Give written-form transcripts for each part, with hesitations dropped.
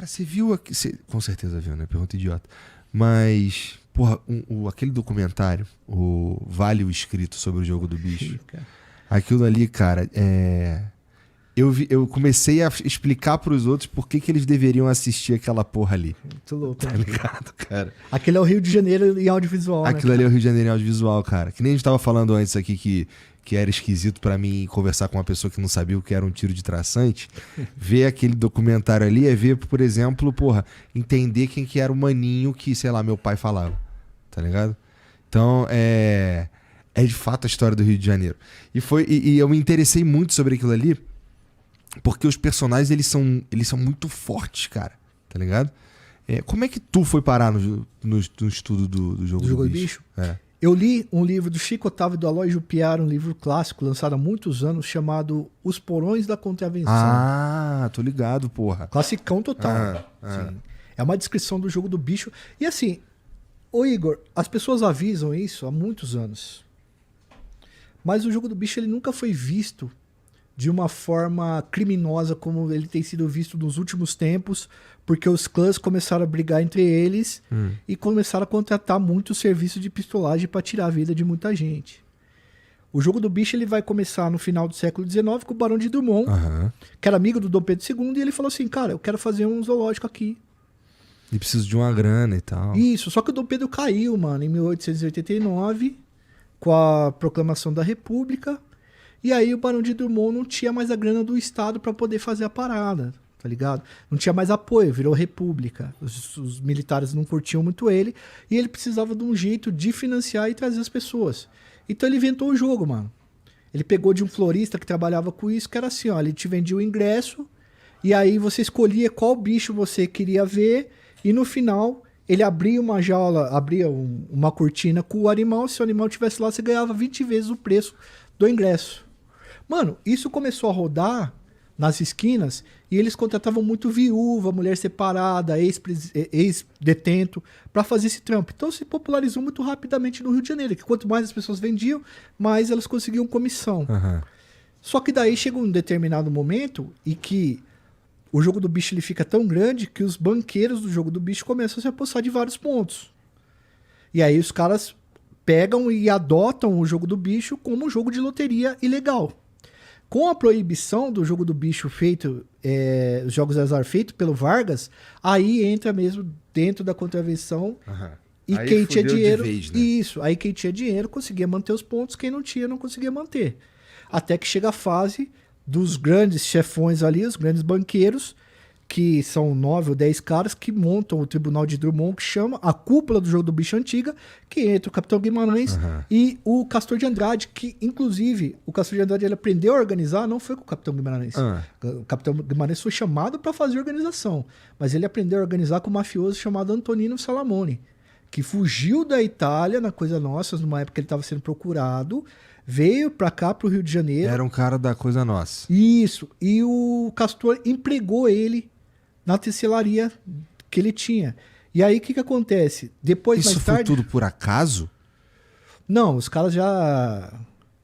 Cara, você viu... Com certeza viu, né? Pergunta idiota. Mas, porra, aquele documentário, o Vale o Escrito sobre o Jogo do Bicho. Aquilo ali, cara, eu comecei a explicar pros outros por que eles deveriam assistir aquela porra ali. Muito louco. Tá ligado, cara? Aquele é o Rio de Janeiro em audiovisual, Aquilo ali é o Rio de Janeiro em audiovisual, cara. Que nem a gente tava falando antes aqui que era esquisito pra mim conversar com uma pessoa que não sabia o que era um tiro de traçante. Ver aquele documentário ali é ver, por exemplo, porra, entender quem que era o maninho que, sei lá, meu pai falava. Tá ligado? Então, é de fato a história do Rio de Janeiro. E eu me interessei muito sobre aquilo ali, porque os personagens, eles são muito fortes, cara. Tá ligado? Como é que tu foi parar no estudo do Jogo do Bicho? Eu li um livro do Chico Otávio e do Aloysio Piar, um livro clássico, lançado há muitos anos, chamado Os Porões da Contravenção. Ah, tô ligado, porra. Classicão total. Sim. É uma descrição do Jogo do Bicho. E assim, ô Igor, as pessoas avisam isso há muitos anos. Mas o Jogo do Bicho, ele nunca foi visto de uma forma criminosa como ele tem sido visto nos últimos tempos, porque os clãs começaram a brigar entre eles e começaram a contratar muito serviço de pistolagem para tirar a vida de muita gente. O Jogo do Bicho, ele vai começar no final do século XIX com o Barão de Drummond, que era amigo do Dom Pedro II, e ele falou assim, cara, eu quero fazer um zoológico aqui. E preciso de uma grana e tal. Isso, só que o Dom Pedro caiu, mano, em 1889, com a proclamação da República. E aí o Barão de Drummond não tinha mais a grana do Estado para poder fazer a parada, tá ligado? Não tinha mais apoio, virou república. Os militares não curtiam muito ele e ele precisava de um jeito de financiar e trazer as pessoas. Então ele inventou o jogo, mano. Ele pegou de um florista que trabalhava com isso, que era assim, ó, ele te vendia o ingresso e aí você escolhia qual bicho você queria ver e no final ele abria uma jaula, abria uma cortina com o animal, se o animal estivesse lá você ganhava 20 vezes o preço do ingresso. Mano, isso começou a rodar nas esquinas e eles contratavam muito viúva, mulher separada, ex-detento, para fazer esse trampo. Então se popularizou muito rapidamente no Rio de Janeiro, que quanto mais as pessoas vendiam, mais elas conseguiam comissão. Só que daí chega um determinado momento em que o Jogo do Bicho ele fica tão grande que os banqueiros do Jogo do Bicho começam a se apossar de vários pontos. E aí os caras pegam e adotam o Jogo do Bicho como um jogo de loteria ilegal. Com a proibição do Jogo do Bicho feito, os jogos de azar feito pelo Vargas, aí entra mesmo dentro da contravenção. E aí quem tinha dinheiro, vez, né? isso, aí quem tinha dinheiro conseguia manter os pontos, quem não tinha não conseguia manter. Até que chega a fase dos grandes chefões ali, os grandes banqueiros, que são 9 ou 10 caras que montam o Tribunal de Drummond, que chama a cúpula do Jogo do Bicho antiga, que entra o Capitão Guimarães e o Castor de Andrade, que inclusive o Castor de Andrade ele aprendeu a organizar, não foi com o Capitão Guimarães. O Capitão Guimarães foi chamado para fazer organização, mas ele aprendeu a organizar com um mafioso chamado Antonino Salamone, que fugiu da Itália na Coisa Nossa, numa época que ele estava sendo procurado, veio para cá, para o Rio de Janeiro. Era um cara da Coisa Nossa. Isso, e o Castor empregou ele na tecelaria que ele tinha. E aí, o que acontece? Depois, Isso mais foi tarde... tudo por acaso? Não, os caras já...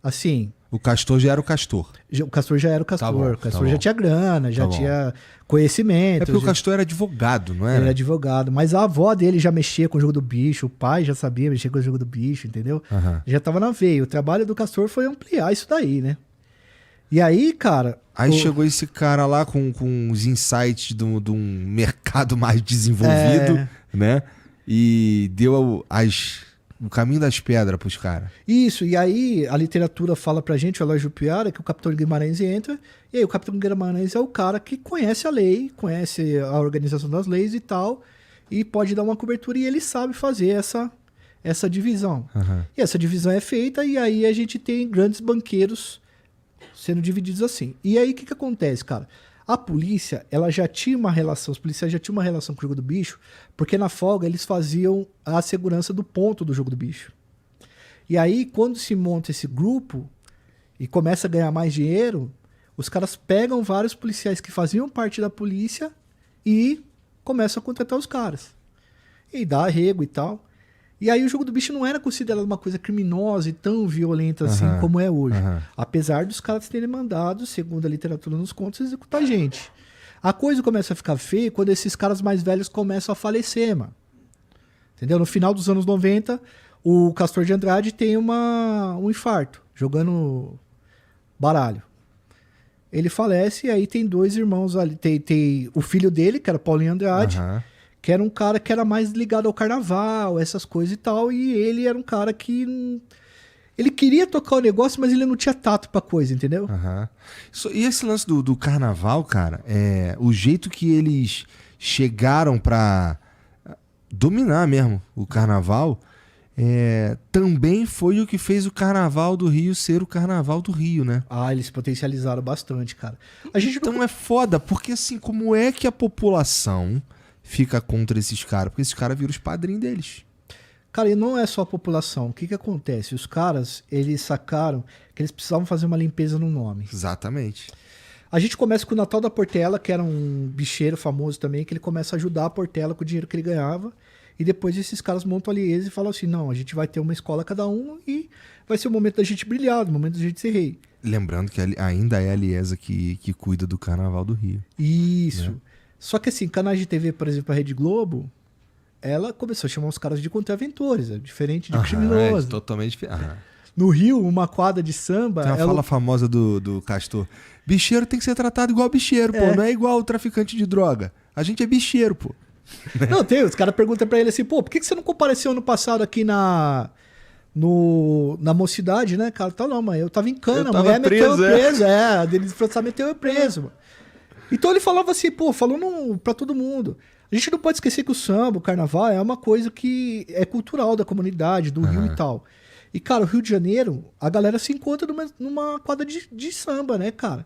Assim... O Castor já era o Castor. O Castor já era o Castor. Tá bom, o Castor já tinha grana, já tinha conhecimento. É porque o Castor era advogado, não era? Ele era advogado. Mas a avó dele já mexia com o Jogo do Bicho, o pai já sabia mexer com o Jogo do Bicho, entendeu? Já tava na veia. O trabalho do Castor foi ampliar isso daí, né? E aí, cara... Aí chegou esse cara lá com os insights de um mercado mais desenvolvido, né? E deu o caminho das pedras pros caras. Isso, e aí a literatura fala pra gente, o Aloysio Piara, que o Capitão Guimarães entra, e aí o Capitão Guimarães é o cara que conhece a lei, conhece a organização das leis e tal, e pode dar uma cobertura, e ele sabe fazer essa divisão. E essa divisão é feita, e aí a gente tem grandes banqueiros sendo divididos assim. E aí o que acontece, cara? A polícia, ela já tinha uma relação, os policiais já tinham uma relação com o Jogo do Bicho, porque na folga eles faziam a segurança do ponto do Jogo do Bicho. E aí, quando se monta esse grupo e começa a ganhar mais dinheiro, os caras pegam vários policiais que faziam parte da polícia e começam a contratar os caras. E dá arrego e tal. E aí o Jogo do Bicho não era considerado uma coisa criminosa e tão violenta assim como é hoje. Apesar dos caras terem mandado, segundo a literatura nos contos, executar gente. A coisa começa a ficar feia quando esses caras mais velhos começam a falecer, mano. Entendeu? No final dos anos 90, o Castor de Andrade tem um infarto, jogando baralho. Ele falece e aí tem 2 irmãos ali. Tem o filho dele, que era Paulinho Andrade, que era um cara que era mais ligado ao carnaval, essas coisas e tal. E ele era um cara que... Ele queria tocar o negócio, mas ele não tinha tato pra coisa, entendeu? E esse lance do carnaval, cara, o jeito que eles chegaram pra dominar mesmo o carnaval, também foi o que fez o carnaval do Rio ser o carnaval do Rio, né? Eles potencializaram bastante, cara. Então é foda, porque assim, como é que a população fica contra esses caras? Porque esses caras viram os padrinhos deles. Cara, e não é só a população. O que acontece? Os caras, eles sacaram que eles precisavam fazer uma limpeza no nome. Exatamente. A gente começa com o Natal da Portela, que era um bicheiro famoso também, que ele começa a ajudar a Portela com o dinheiro que ele ganhava. E depois esses caras montam a Liese e falam assim, não, a gente vai ter uma escola cada um e vai ser o momento da gente brilhar, o momento da gente ser rei. Lembrando que ainda é a Liesa que cuida do Carnaval do Rio. Isso. Né? Só que assim, canais de TV, por exemplo, a Rede Globo, ela começou a chamar os caras de contraventores, diferente de criminoso. Totalmente diferente. No Rio, uma quadra de samba... Tem uma fala famosa do Castor. Bicheiro tem que ser tratado igual bicheiro, pô. Não é igual o traficante de droga. A gente é bicheiro, pô. Não, os caras perguntam pra ele assim, pô, por que você não compareceu ano passado aqui na Mocidade, né, cara? Tá, não, mas eu tava em cana, a mulher meteu eu preso. A Denise François meteu eu preso, mano. Então ele falava assim, pô, falando pra todo mundo. A gente não pode esquecer que o samba, o carnaval, é uma coisa que é cultural da comunidade, do Rio e tal. E, cara, o Rio de Janeiro, a galera se encontra numa quadra de samba, né, cara?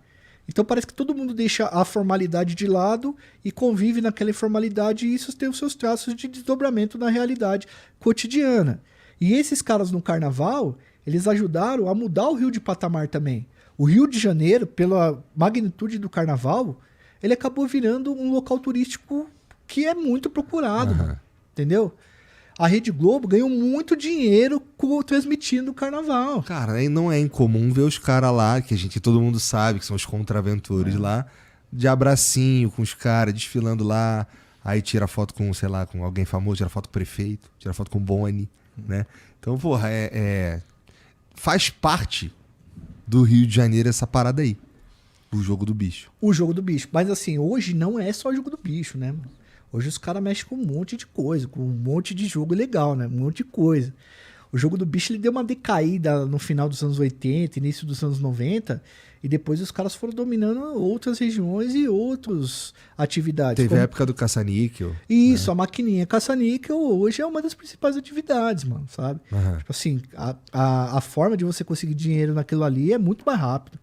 Então parece que todo mundo deixa a formalidade de lado e convive naquela informalidade e isso tem os seus traços de desdobramento na realidade cotidiana. E esses caras no carnaval, eles ajudaram a mudar o Rio de patamar também. O Rio de Janeiro, pela magnitude do carnaval, ele acabou virando um local turístico que é muito procurado, mano, entendeu? A Rede Globo ganhou muito dinheiro transmitindo o carnaval. Cara, não é incomum ver os caras lá, que todo mundo sabe que são os contraventores lá, de abracinho com os caras, desfilando lá, aí tira foto com, sei lá, com alguém famoso, tira foto com o prefeito, tira foto com o Boni, né? Então, porra, faz parte do Rio de Janeiro essa parada aí, o jogo do bicho. O jogo do bicho. Mas assim, hoje não é só o jogo do bicho, né, mano? Hoje os caras mexem com um monte de coisa, com um monte de jogo legal, né? Um monte de coisa. O jogo do bicho ele deu uma decaída no final dos anos 80, início dos anos 90, e depois os caras foram dominando outras regiões e outras atividades. Teve a época do caça-níquel. Isso, né? A maquininha caça-níquel hoje é uma das principais atividades, mano, sabe? Tipo assim, a forma de você conseguir dinheiro naquilo ali é muito mais rápido.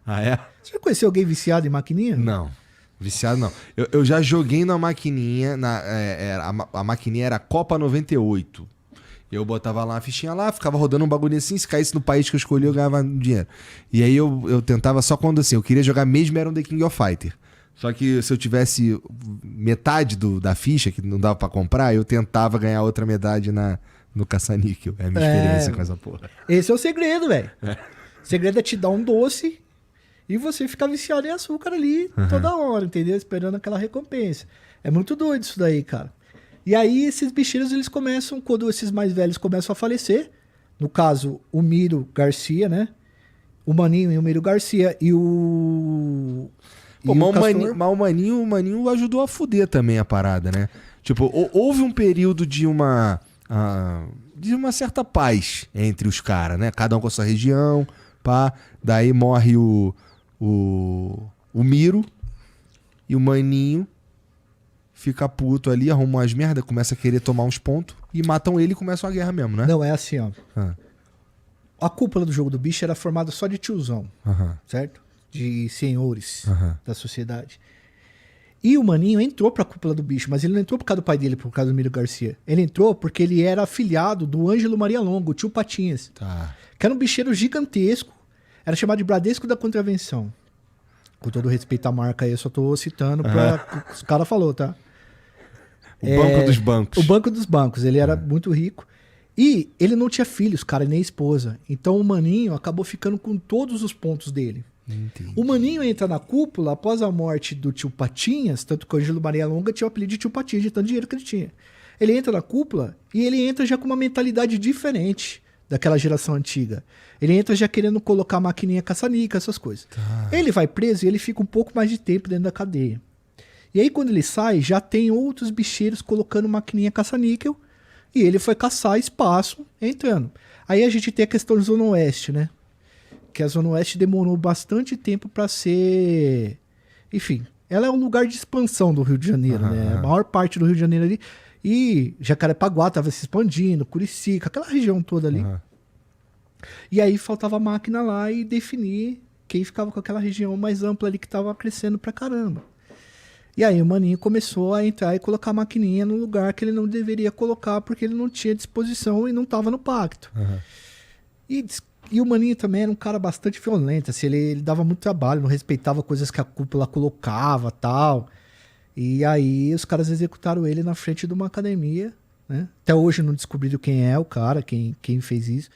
Ah, é? Você já conheceu alguém viciado em maquininha? Não. Viciado não. Eu já joguei na maquininha, a maquininha era Copa 98. Eu botava lá uma fichinha lá, ficava rodando um bagulho assim, se caísse no país que eu escolhi, eu ganhava dinheiro. E aí eu tentava só quando assim, eu queria jogar mesmo, era um The King of Fighter. Só que se eu tivesse metade da ficha, que não dava pra comprar, eu tentava ganhar outra metade no caça-níquel. É a minha experiência com essa porra. Esse é o segredo, velho. O segredo é te dar um doce e você ficar viciado em açúcar ali toda hora, entendeu? Esperando aquela recompensa. É muito doido isso daí, cara. E aí esses bicheiros, eles começam, quando esses mais velhos começam a falecer, no caso, o Miro Garcia, né? O Maninho e o Miro Garcia e o... Pô, mas o Maninho ajudou a fuder também a parada, né? Tipo, houve um período de uma certa paz entre os caras, né? Cada um com a sua região, pá. Daí morre o Miro e o Maninho fica puto ali, arruma umas merda, começa a querer tomar uns pontos e matam ele e começam a guerra mesmo, né? Não, é assim, ó. A cúpula do jogo do bicho era formada só de tiozão, certo? De senhores da sociedade. E o Maninho entrou pra cúpula do bicho, mas ele não entrou por causa do pai dele, por causa do Miro Garcia. Ele entrou porque ele era afilhado do Ângelo Maria Longo, o tio Patinhas. Tá. Que era um bicheiro gigantesco. Era chamado de Bradesco da Contravenção. Com todo respeito à marca aí, eu só tô citando pra o que os caras falaram, tá? O banco dos bancos. O banco dos bancos. Ele era muito rico. E ele não tinha filhos, cara, nem esposa. Então o Maninho acabou ficando com todos os pontos dele. Entendi. O Maninho entra na cúpula após a morte do tio Patinhas, tanto que o Ângelo Maria Longa tinha o apelido de tio Patinhas, de tanto dinheiro que ele tinha. Ele entra na cúpula e ele entra já com uma mentalidade diferente daquela geração antiga. Ele entra já querendo colocar maquininha caça-níquel, essas coisas. Tá. Ele vai preso e ele fica um pouco mais de tempo dentro da cadeia. E aí quando ele sai, já tem outros bicheiros colocando maquininha caça-níquel e ele foi caçar espaço entrando. Aí a gente tem a questão da Zona Oeste, né? Que a Zona Oeste demorou bastante tempo para ser... Enfim, ela é um lugar de expansão do Rio de Janeiro, né? A maior parte do Rio de Janeiro ali. E Jacarepaguá estava se expandindo, Curicica, aquela região toda ali. E aí faltava máquina lá e definir quem ficava com aquela região mais ampla ali que estava crescendo pra caramba. E aí o Maninho começou a entrar e colocar a maquininha no lugar que ele não deveria colocar porque ele não tinha disposição e não estava no pacto. E o Maninho também era um cara bastante violento, assim, ele dava muito trabalho, não respeitava coisas que a cúpula colocava e tal. E aí os caras executaram ele na frente de uma academia, né? Até hoje não descobriram quem é o cara, quem fez isso.